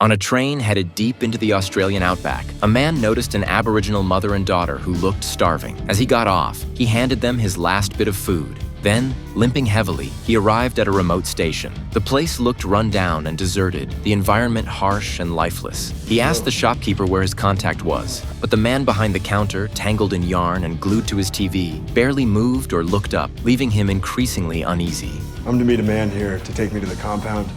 On a train headed deep into the Australian outback, a man noticed an Aboriginal mother and daughter who looked starving. As he got off, he handed them his last bit of food. Then, limping heavily, he arrived at a remote station. The place looked run down and deserted, the environment harsh and lifeless. He asked the shopkeeper where his contact was, but the man behind the counter, tangled in yarn and glued to his TV, barely moved or looked up, leaving him increasingly uneasy. I'm to meet a man here to take me to the compound.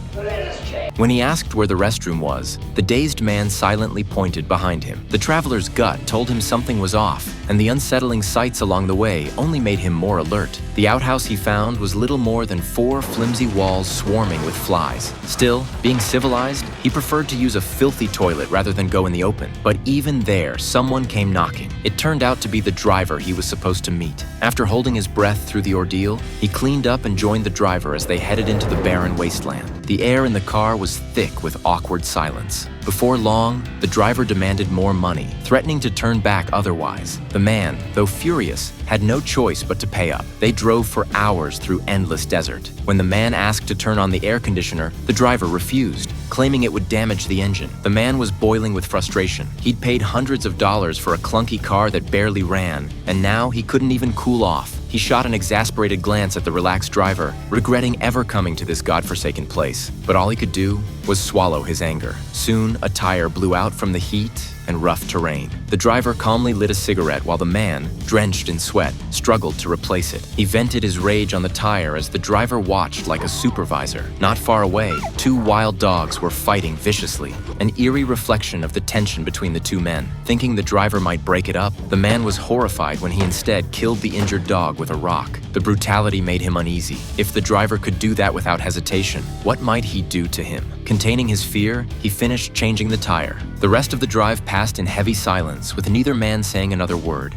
When he asked where the restroom was, the dazed man silently pointed behind him. The traveler's gut told him something was off, and the unsettling sights along the way only made him more alert. The outhouse he found was little more than 4 flimsy walls swarming with flies. Still, being civilized, he preferred to use a filthy toilet rather than go in the open. But even there, someone came knocking. It turned out to be the driver he was supposed to meet. After holding his breath through the ordeal, he cleaned up and joined the driver as they headed into the barren wasteland. The air in the car was thick with awkward silence. Before long, the driver demanded more money, threatening to turn back otherwise. The man, though furious, had no choice but to pay up. They drove for hours through endless desert. When the man asked to turn on the air conditioner, the driver refused, claiming it would damage the engine. The man was boiling with frustration. He'd paid hundreds of dollars for a clunky car that barely ran, and now he couldn't even cool off. He shot an exasperated glance at the relaxed driver, regretting ever coming to this godforsaken place. But all he could do was swallow his anger. Soon, a tire blew out from the heat and rough terrain. The driver calmly lit a cigarette while the man, drenched in sweat, struggled to replace it. He vented his rage on the tire as the driver watched like a supervisor. Not far away, 2 wild dogs were fighting viciously, an eerie reflection of the tension between the 2 men. Thinking the driver might break it up, the man was horrified when he instead killed the injured dog with a rock. The brutality made him uneasy. If the driver could do that without hesitation, what might he do to him? Containing his fear, he finished changing the tire. The rest of the drive passed in heavy silence, with neither man saying another word.